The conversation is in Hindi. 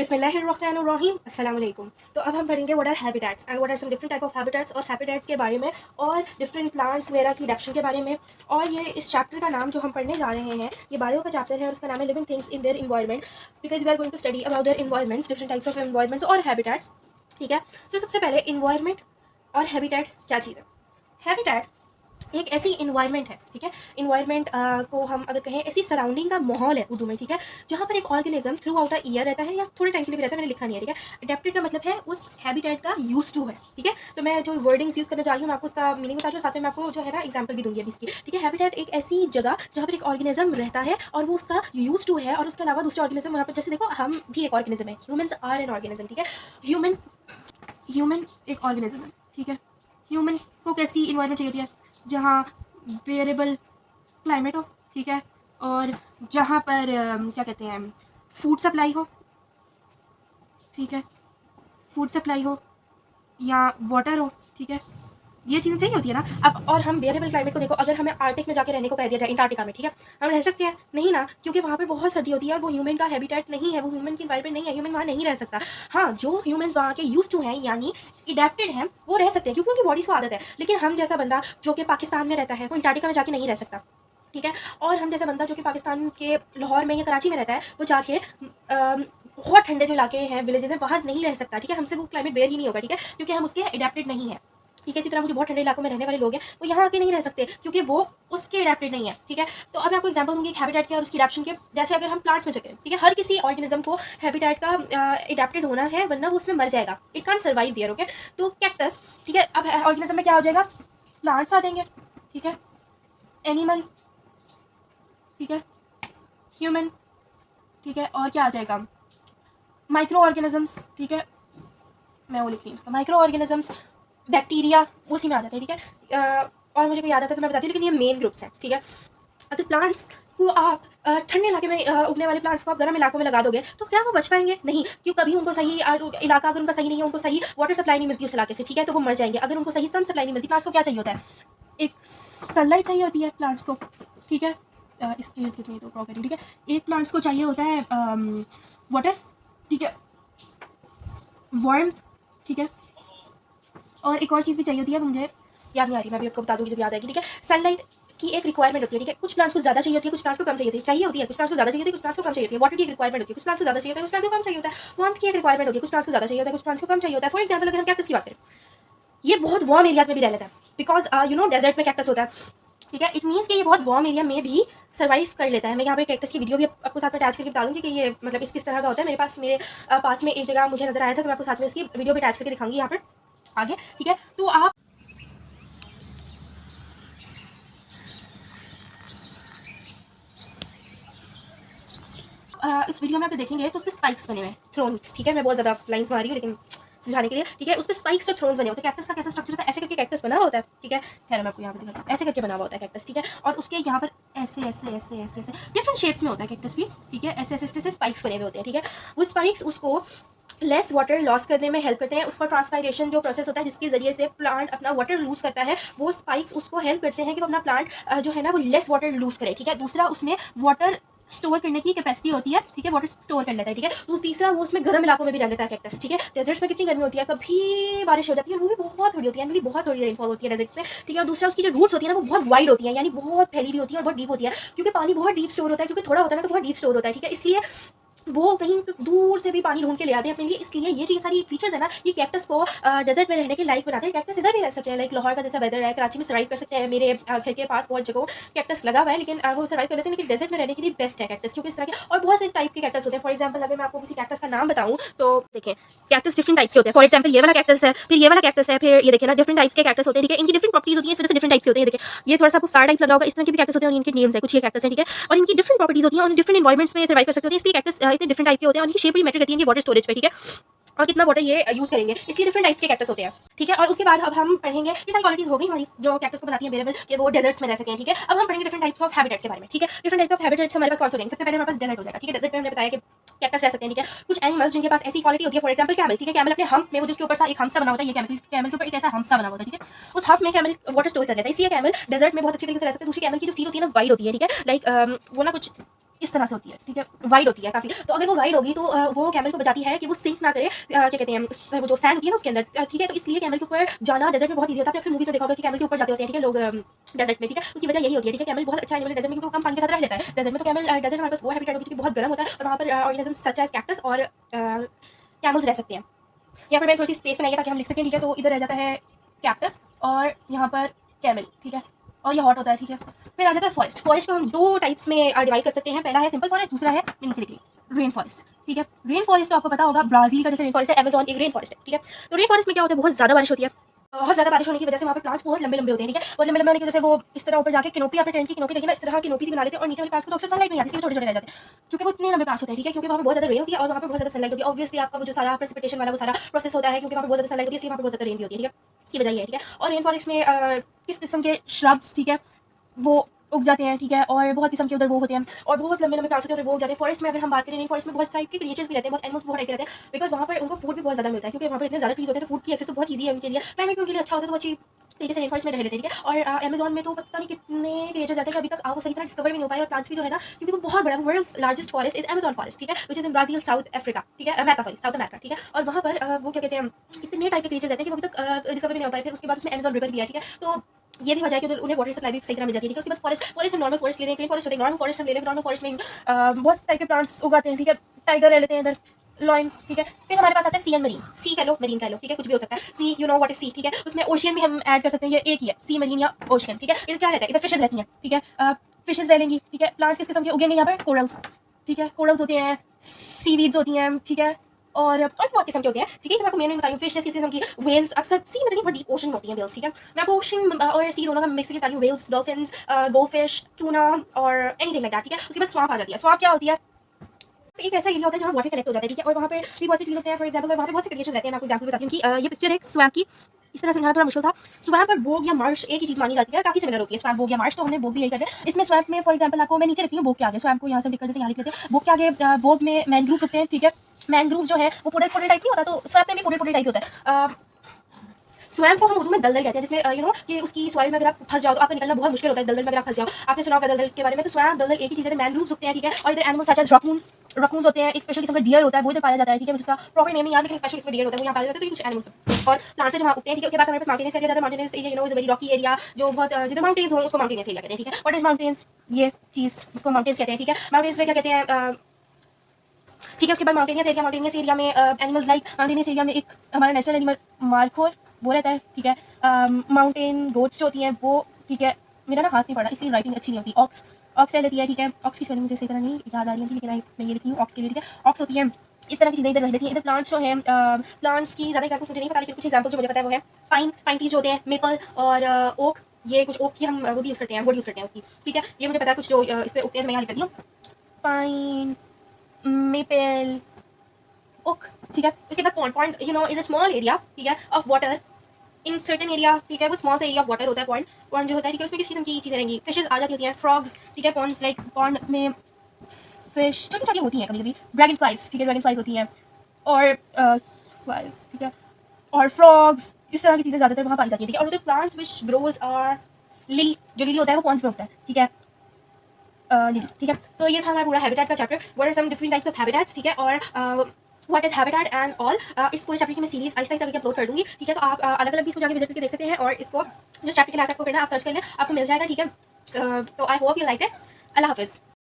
बिस्मिल्लाहिर्रहमानिर्रहीम अस्सलाम वालेकुम। तो अब हम पढ़ेंगे what are habitats and what are some different type of habitats और हैबिटेट्स के बारे में और डिफरेंट प्लांट्स वगैरह की एडेप्शन के बारे में। और ये इस चैप्टर का नाम जो हम पढ़ने जा रहे हैं ये बायो का चैप्टर है और उसका नाम है living things in their environment, because we are going to study about their environments, different types of environments और हैबिटेट्स। ठीक है, तो सबसे पहले इन्वायरमेंट और हैबिटेट क्या चीज़ है। हैबिटेट एक ऐसी इन्वायरमेंट है, ठीक है। इन्वायरमेंट को हम अगर कहें ऐसी सराउंडिंग का माहौल है उर्दू में, ठीक है, जहाँ पर एक organism through out a year रहता है या थोड़े टाइम के लिए भी रहता है, मैंने लिखा नहीं है, ठीक है। अडेप्टेड का मतलब है उस हैबिटेट का यूज टू है, ठीक है। तो मैं जो वर्डिंग्स यूज करने जा रही हूँ मैं आपको उसका मीनिंग बता रही हूँ, साथ में मैं आपको जो है ना एग्जाम्पल भी दूंगी अभी इसकी, ठीक है। हैबिटेट एक ऐसी जगह जहाँ पर एक ऑर्गेनिज्म रहता है और वो उसका यूज टू है और उसके अलावा दूसरे ऑर्गेनिज्म वहाँ पर, जैसे देखो हम भी एक ऑर्गेनिज्म है, ह्यूमन्स आर एन ऑर्गेनिज्म, ठीक है। ह्यूमन एक ऑर्गेनिज्म है, ठीक है। ह्यूमन को कैसी इन्वायरमेंट चाहिए होती है, जहाँ वेरिएबल क्लाइमेट हो, ठीक है, और जहाँ पर क्या कहते हैं फूड सप्लाई हो, ठीक है, फूड सप्लाई हो या वाटर हो, ठीक है, ये चीज़ें चाहिए होती है ना। अब और हम वेरिएबल क्लाइमेट को देखो, अगर हमें आर्टिक में जाके रहने को कह दिया जाए, अंटार्कटिका में, ठीक है, हम रह सकते हैं नहीं ना, क्योंकि वहाँ पर बहुत सर्दी होती है और वो ह्यूमन का हैबिटेट नहीं है, वो ह्यूमन की इन्वायरमेंट नहीं है, ह्यूमन वहाँ नहीं रह सकता। हाँ, जो ह्यूमन्स वहाँ के यूज टू हैं यानी एडेप्टेड हैं वो रह सकते हैं क्योंकि उनकी बॉडीज़ को आदत है। लेकिन हम जैसा बंदा जो कि पाकिस्तान में रहता है वो अंटार्कटिका में जाके नहीं रह सकता, ठीक है। और हम जैसा बंदा जो कि पाकिस्तान के लाहौर में या कराची में रहता है वो जाके बहुत ठंडे जो इलाके हैं, विलेजेस हैं, वहाँ नहीं रह सकता, ठीक है। हमसे वो क्लाइमेट बेयर ही नहीं होगा, ठीक है, क्योंकि हम उसके एडेप्टेड नहीं है, ठीक है। इसी तरह वो जो बहुत ठंडे इलाकों में रहने वाले लोग हैं वो यहाँ आके नहीं रह सकते क्योंकि वो उसके एडेप्टेड नहीं है, ठीक है। तो अब मैं आपको एग्जांपल दूंगी एक हैबिटेट के और उसकी एडेप्शन के। जैसे अगर हम प्लांट्स में चले, ठीक है, हर किसी ऑर्गेनिज्म को हैबिटेट का एडेप्टेड होना है वरना वो उसमें मर जाएगा, it can't survive there, okay. तो कैक्टस, ठीक है, अब ऑर्गेनिज्म में क्या हो जाएगा, प्लांट्स आ जाएंगे, ठीक है, एनिमल, ठीक है, ह्यूमन, ठीक है, और क्या आ जाएगा माइक्रो ऑर्गेनिजम्स, ठीक है, मैं वो लिख रही हूँ उसका माइक्रो ऑर्गेनिजम्स, बैक्टीरिया उसी में आ जाते हैं, ठीक है। और मुझे कोई याद आता है तो मैं बताती हूँ, लेकिन ये मेन ग्रुप्स हैं, ठीक है। अगर प्लांट्स को आप ठंडे इलाके में उगने वाले प्लांट्स को आप गर्म इलाकों में लगा दोगे तो क्या वो बच पाएंगे? नहीं, क्यों, कभी उनको सही इलाका अगर उनका सही नहीं है, उनको सही वाटर सप्लाई नहीं मिलती उस इलाके से, ठीक है, तो वो मर जाएंगे। अगर उनको सही सन सप्लाई नहीं मिलती, प्लांट्स को क्या चाहिए होता है, एक सनलाइट चाहिए होती है प्लांट्स को, ठीक है। इसके इर्द गिर्द तो प्रॉपर्टी, ठीक है, एक प्लांट्स को चाहिए होता है वाटर, ठीक है, वार्म, ठीक है, और एक और चीज़ भी चाहिए होती है, मुझे याद नहीं आ रही, मैं भी आपको बता दूंगी जब याद आएगी, ठीक है। सनलाइट की एक रिक्वायरमेंट होती है, ठीक है। कुछ प्लांट्स को ज़्यादा चाहिए होती है, कुछ प्लांट्स को कम चाहिए होती है, कुछ प्लांट्स को ज़्यादा चाहिए होती है, कुछ प्लांट्स को कम चाहिए होती है। वाटर की एक रिक्वायरमेंट होती है, कुछ प्लांट्स को ज़्यादा चाहिए होता है, कुछ प्लांट्स को कम चाहिए होता है। वार्मथ की एक रिक्वायरमेंट होती है, कुछ प्लांट्स को ज़्यादा चाहिए होता है, कुछ प्लांट्स को कम चाहिए होता है। फॉर एग्जाम्पल अगर हम कैक्टस की बात करें, ये बहुत वार्म एरियाज में भी रह लेता है, बिकॉज यू नो डेजर्ट में कैक्टस होता है, ठीक है। इट मीन्स कि ये बहुत वार्म एरिया में भी सर्वाइव कर लेता है। मैं यहाँ पर कैक्टस की वीडियो भी आपको साथ में अटैच करके बता दूँगी कि ये मतलब इस किस तरह का होता है। मेरे पास में एक जगह मुझे नजर आया था, तो मैं आपको साथ में उसकी वीडियो भी अटैच करके दिखाऊंगी यहाँ पर आगे, ठीक है। तो आप इस वीडियो में अगर देखेंगे तो उस पर स्पाइक्स बने हुए हैं, थ्रोन्स, ठीक है। मैं बहुत ज़्यादा लाइन्स मार रही हूँ लेकिन समझाने के लिए, ठीक है। उस पर स्पाइक्स और थ्रोन्स बने होते हैं। कैक्टस का कैसा स्ट्रक्चर होता है, ऐसे करके कैक्टस बना हुआ होता है, ठीक है। खैर मैं आपको यहाँ पे दिखाता हूँ, ऐसे करके बना हुआ होता है कैक्टस, ठीक है। और उसके यहाँ पर ऐसे ऐसे ऐसे ऐसे ऐसे डिफरेंट शेप्स में होता है कैक्टस भी, ठीक है। ऐसे ऐसे ऐसे स्पाइक्स बने हुए होते हैं, ठीक है। वो स्पाइक्स उसको लेस वाटर लॉस करने में हेल्प करते हैं। उसका ट्रांसपायरेशन जो प्रोसेस होता है जिसके जरिए से प्लांट अपना वाटर लूज करता है, वो स्पाइक्स उसको हेल्प करते हैं कि वो अपना प्लांट जो है ना वो लेस वाटर लूज करे, ठीक है। दूसरा, उसमें वाटर स्टोर करने की कैपेसिटी होती है, ठीक है, वाटर स्टोर कर लेता है, ठीक है। तो तीसरा, वो उसमें गर्म इलाकों में भी रह लेता है कैक्टस, ठीक है। डेजर्ट्स में कितनी गर्मी होती है, कभी बारिश हो जाती है, वो भी बहुत थोड़ी होती है, बहुत थोड़ी रेनफॉल होती है डेजर्ट्स में, ठीक है। और दूसरा, उसकी जो रूट्स होती है ना वो बहुत वाइड होती है, यानी बहुत फैली हुई होती है और बहुत डीप होती है, क्योंकि पानी बहुत डीप स्टोर होता है, क्योंकि थोड़ा होता है ना तो बहुत डीप स्टोर होता है, ठीक है। इसलिए वो कहीं दूर से भी पानी ढूंढ के ले आते हैं अपने लिए। इसलिए ये चीज़ सारी फीचर्स है ना, ये कैक्टस को डेजर्ट में रहने के लायक बनाते हैं। कैक्टस इधर भी रह सकते हैं, लाइक लाहौर का जैसा वेदर है, कराची में सर्वाइव कर सकते हैं। मेरे घर के पास बहुत जगह कैक्टस लगा हुआ है, लेकिन वो सर्वाइव कर लेते हैं। लेकिन डेजर्ट में रहने के लिए बेस्ट है कैक्टस, क्योंकि इस तरह के और बहुत से टाइप के कैक्टस होते हैं। फॉर एग्जाम्पल अगर मैं आपको किसी कैक्टस का नाम बताऊँ तो देखें, कैक्टस डिफरेंट टाइप्स के होते हैं। फॉर एग्जाम्पल ये वाला कैक्टस है, फिर ये वाला कैक्टस है, फिर ये देखें ना, डिफरेंट टाइप्स के कैक्टस होते हैं, ठीक है। इनकी डिफरेंट प्रॉपर्टीज होती है, इस वजह से डिफरेंट टाइप्स होते हैं। देखिए, ये थोड़ा सा आपको फ्लावर टाइप लग रहा होगा, इस तरह के भी कैक्टस होते हैं और इनके नेम्स है, कुछ ये कैक्टस है, ठीक है। और इनकी डिफरेंट प्रॉपर्टीज होती हैं और डिफरेंट एनवायरमेंट्स में सर्वाइव कर सकते हैं, इसलिए कैक्टस इतने डिफरेंट टाइप के होते हैं। और इनकी शेप भी मैटर करती है वाटर स्टोरेज पे, ठीक है, और कितना वाटर ये यूज करेंगे, इसलिए डिफरेंट टाइप्स के कैक्टस होते हैं, ठीक है। और उसके बाद अब हम पढ़ेंगे, ये सारी क्वालिटीज हो गई हमारी जो कैक्टस को बनाती है वेरिएबल कि वो डेजर्ट्स में रह सकें, ठीक है। अब हम पढ़ेंगे डिफरेंट टाइप्स ऑफ हैबिटेट्स के बारे में, ठीक है। डिफरेंट टाइप्स ऑफ हैबिटेट्स हमारे पास कौन से हो जाएंगे, सबसे पहले हमारे पास डेजर्ट हो जाएगा, ठीक है। डेजर्ट में हमने बताया कि कैक्टस रह सकते हैं, ठीक है। कुछ एनिमल्स जिनके पास ऐसी क्वालिटी होती है, फॉर एग्जाम्पल कैमल, ठीक है। कैमल अपने हम्प में, वो जिसके ऊपर सा एक हम्प सा बना होता है, ये कैमल के ऊपर एक ऐसा हम्प सा बना होता है, ठीक है। उस हम्प में कैमल वाटर स्टोर कर लेता है, इसलिए कैमल डेजर्ट में बहुत अच्छी तरीके से रह सकते हैं। दूसरी कैमल की जो फील होती है ना वाइड होती है, ठीक है, लाइक वो ना कुछ इस तरह से होती है, ठीक है, वाइड होती है काफ़ी। तो अगर वो वाइड होगी तो वो कैमल को बचाती है कि वो सिंक ना करे, क्या कहते हैं, वो जो सैंड होती है ना उसके अंदर, ठीक है। तो इसलिए कैमल के ऊपर जाना डेजर्ट में बहुत ईजी होता है। आपने अक्सर मूवीज़ में देखा होगा कि कैमल के ऊपर जाते होते हैं, ठीक है, लोग डेजर्ट में, ठीक है। उसकी वजह यही होती है, ठीक है। कैमल बहुत अच्छा एनिमल है डेजर्ट में, क्योंकि वो कम पानी के साथ रह लेता है डेजर्ट में। तो कैमल डेजर्ट हमारे पास वो हैबिटेट होती है कि बहुत गर्म होता है और वहाँ पर ऑर्गेनिजम्स सच एज कैक्टस और कैमल्स रह सकते हैं। यहाँ पर मैंने थोड़ी सी स्पेस बनाई है ताकि हम लिख सकें, ठीक है। तो इधर रह जाता है कैक्टस और यहाँ पर कैमल, ठीक है, और ये हॉट होता है, ठीक है। फिर आ जाता है फॉरेस्ट। फॉरेस्ट को हम दो टाइप्स में डिवाइड कर सकते हैं। पहला है सिंपल फॉरेस्ट, दूसरा है नीचे लिखी रेन फॉरेस्ट, ठीक है। रेन फॉरेस्ट तो आपको पता होगा, ब्राजील का जैसे रेन फॉरेस्ट है, अमेजोन एक रेन फॉरेस्ट है, ठीक है। तो रेन फॉरेस्ट में क्या होता है, बहुत ज़्यादा बारिश होती है। बहुत ज़्यादा बारिश होने की वजह से वहाँ पर प्लांट्स बहुत लंबे लंबे होते हैं, ठीक है। और लंबे लंबे होने की वजह से वो इस तरह ऊपर जाके कैनोपी, आपने टेंट की कैनोपी देखी ना, इस तरह कैनोपी से बना लेते हैं। और नीचे वाले प्लांट्स को तो अक्सर सनलाइट नहीं आती, इसलिए छोटे छोटे रह जाते हैं, क्योंकि वो इतने लंबे प्लांट्स होते हैं, ठीक है। क्योंकि वहाँ पर बहुत ज़्यादा रेन होती है और वहाँ पर बहुत ज़्यादा सनलाइट होती है। ऑब्वियसली आपका वो जो सारा प्रेसिपिटेशन वाला वो सारा प्रोसेस होता है, क्योंकि वहाँ पर बहुत ज़्यादा सनलाइट होती है, इसलिए वहाँ पर बहुत ज़्यादा रेन भी होती है, ठीक है। इसकी वजह ये है, ठीक है। और रेन फॉरेस्ट में किस किस्म के श्रब्स, ठीक है, वो उग जाते हैं, ठीक है। और बहुत किस्म के उधर वो होते हैं और बहुत लंबे लंबे प्लांट्स होते हैं, वो उग जाते हैं। फॉरेस्ट में अगर हम बात करें, फॉरेस्ट में बहुत टाइप के क्रिएचर्स भी रहते हैं, बहुत एनिमल्स बहुत टाइप के रहते हैं, बिकॉज वहाँ पर उनको फूड भी बहुत ज़्यादा मिलता है, क्योंकि वहाँ पर इतने ज़्यादा ट्रीज होते हैं, तो फूड की एक्सेस तो बहुत ईजी है उनके लिए। क्लाइमेट भी उनके लिए अच्छा होता है, तो अच्छी तरीके से रेन फॉरेस्ट में रह लेते हैं, ठीक है। और अमेजोन में तो पता नहीं कितने क्रिएचर्स रहते हैं कि अभी तक आप सही तरह डिस्कवर भी नहीं हो पाए। और प्लांट्स भी जो है ना, क्योंकि वो बहुत बड़ा, world's largest forest is Amazon forest, ठीक है, which is in Brazil, South Africa, ठीक है, अमेरिका, सॉरी साउथ अमेरिका, ठीक है। और वहाँ पर वो क्या कहते हैं, इतने टाइप के क्रिएचर्स रहते हैं कि वो अभी तक डिस्कवर भी नहीं हो पाए। फिर उसके बाद उसमें अमेजोन रिवर भी है, ठीक है। तो ये भी वजह है कि उन्हें वाटर सप्लाई भी सही तरह मिल जाती है, ठीक है। उसके बाद फॉरेस्ट नॉर्मल फॉरेस्ट ले लें, ग्रीन फॉरेस्ट होते हैं, नॉर्मल फॉरेस्ट हम ले लें। नॉर्मल फॉरेस्ट में बहुत टाइप के प्लांट्स उगाते हैं, ठीक है। टाइगर रह लेते हैं इधर, लॉइन, ठीक है। फिर हमारे पास आता है सी एंड मरीन, सी कह लो, मरीन कह लो, ठीक है, कुछ भी हो सकता है। C, you know what is C, ठीक है। उसमें ओशियन भी हम ऐड कर सकते हैं, ये एक ही है, सी मरीन या ओशियन, ठीक है। इधर क्या रहता है, इधर फिशेज रहती हैं, ठीक है, फिशेज रह लेंगी, ठीक है। प्लांट्स किस किस्म के उगेंगे यहाँ पर, कोरल्स, ठीक है, कोरल्स होते हैं, सीवीड्स होती हैं, ठीक है। और बहुत किस्म के होते हैं, ठीक है। तो मैं आपको मेन बता रही हूँ, फिशेस किस किस्म की, वेल्स, अक्सर सी में बहुत डीप ओशन होती हैं वेल्स, ठीक है। मैं आपको ओशन और सी दोनों का मिक्स करके बता रही हूँ, वेल्स, डॉल्फिन्स, गोल्डफिश, टूना और एनीथिंग लाइक दैट, ठीक है। उसके बाद स्वाम्प आ जाती है। स्वाम्प क्या होती है, एक ऐसा एरिया होता है जहाँ वाटर कलेक्ट हो जाता है, ठीक है। और वहाँ पे भी बहुत से ट्रीज होते हैं, फॉर एग्जाम्पल, और वहाँ पे बहुत से क्रिएचर्स रहते हैं। मैं आपको एग्जाम्पल बताती हूँ कि ये पिक्चर है स्वैम्प की, इस तरह समझाना थोड़ा मुश्किल था। स्वैम्प और बोग या मार्श एक ही चीज़ मानी जाती है, काफी सिमिलर होती है स्वैम्प, बोग या मार्श। तो हमने बोग भी यही करते हैं। इसमें स्वैम्प में फॉर एग्जाम्पल आपको मैं नीचे लिखती हूँ बोग के आगे, स्वैम्प को यहाँ से लिख कर देते हैं, यहाँ लिख लेते हैं। बोग के आगे बोग में मैंग्रूव होते हैं, ठीक है। मैंग्रूव जो है वो पोडल पोडल टाइप नहीं होता, तो स्वैम्प में भी पोडल पोडल टाइप होता है। स्वैम्प को हम उर्दू में दलदल कहते हैं, जिसमें यू नो कि उसकी सॉइल में अगर आप फंस जाओ तो आपको निकलना बहुत मुश्किल होता है, दलदल में अगर आप फंस जाओ। आपने सुना होगा दलदल के बारे में। तो स्वैम्प, दलदल एक ही चीज़ है। मैंग्रूव्स होते हैं, ठीक है। और इधर एनिमल्स सच एज रकून्स होते हैं, एक स्पेशल किस्म का डियर होता है, वो इधर पाया जाता है, ठीक है। जिसका प्रॉपर नेम नहीं याद, लेकिन स्पेशल इसमें डियर होता है, वो यहाँ पाया जाता है। तो ये कुछ एनिमल्स और प्लांट्स जहाँ उगते हैं, ठीक है। उसके बाद हमारे पास माउंटेनस एरिया जाता है। Mountainous area, you know, is very Rocky area, जो बहुत जिधर माउंटेन्स हो उसको माउंटेनस एरिया कहते हैं, ठीक है। व्हाट इज माउंटेन्स, ये चीज़ इसको माउंटेन्स कहते हैं, ठीक है। माउंटेन्स में क्या कहते हैं, ठीक है। उसके बाद माउंटेनियस एरिया में एनिमल्स लाइक माउंटेनियस एरिया में एक हमारा नेशनल एनिमल मार्खोर वो रहता है, ठीक है। माउंटेन गोट्स जो होती हैं वो, ठीक है। मेरा ना हाथ नहीं पड़ा इसलिए राइटिंग अच्छी नहीं होती। ऑक्स रह लेती है, ठीक है। ऑक्स की स्पेलिंग मुझे सही तरह नहीं याद आ रही है, लेकिन मैं ये लिखी हूँ ऑक्स के लिए, ठीक है। ऑक्स होती है, इस तरह की चीज़ें इधर रह लेती हैं। इधर प्लांट्स जो हैं, प्लांट्स की ज़्यादा एग्जाम्पल्स मुझे नहीं पता, लेकिन कुछ एग्जाम्पल जो मुझे पता है वो है पाइन ट्रीज होते हैं, मेपल और ओक। ये कुछ ओक की हम वो भी यूज़ करते हैं, वुड यूज़ करते हैं उसकी, ठीक है। ये मुझे पता है कुछ जो इस पर उगते हैं, मैं यहाँ लिख देती हूँ, पाइन, मेपल, ओक, ठीक है। उसके बाद point, you know, is a small area, ठीक है, of water in certain area, ठीक है। वो स्मॉल सा एरिया ऑफ वाटर होता है पॉइंट जो होता है, ठीक है। उसमें किस किस्म की चीज़ें रहेंगी, फिशेज आ जाती होती हैं, फ्रॉग्स, ठीक है। पॉन्ड्स लाइक पॉन्ड में फिश छोटी छोटी होती हैं कभी कभी, ड्रैगन फ्लाइज, ठीक है, ड्रैगन फ्लाइज होती हैं, और फ्लाइज, ठीक है, और फ्रॉग्स, इस तरह की चीज़ें ज़्यादातर वहाँ पाई जाती है, ठीक है। और उधर plants which grows are lily, जो लिली होता है वो पॉन्ड्स में होता है, ठीक है, लिली, ठीक है। तो ये था हमारा पूरा हैबिटेट का chapter, what are some different types of habitats, ठीक है। और what is habitat and all, इस पूरे चैप्टर की मैं सीरीज आहिस्ता आहिस्ता करके अपलोड कर दूंगी, ठीक है। तो आप अलग अलग भी इसको जाके विजिट करके देख सकते हैं, और इसको जो चैप्टर के लिए आपको करना है आप सर्च कर लें, आपको मिल जाएगा, ठीक है। तो I hope you like it. अल्लाह हाफिज़।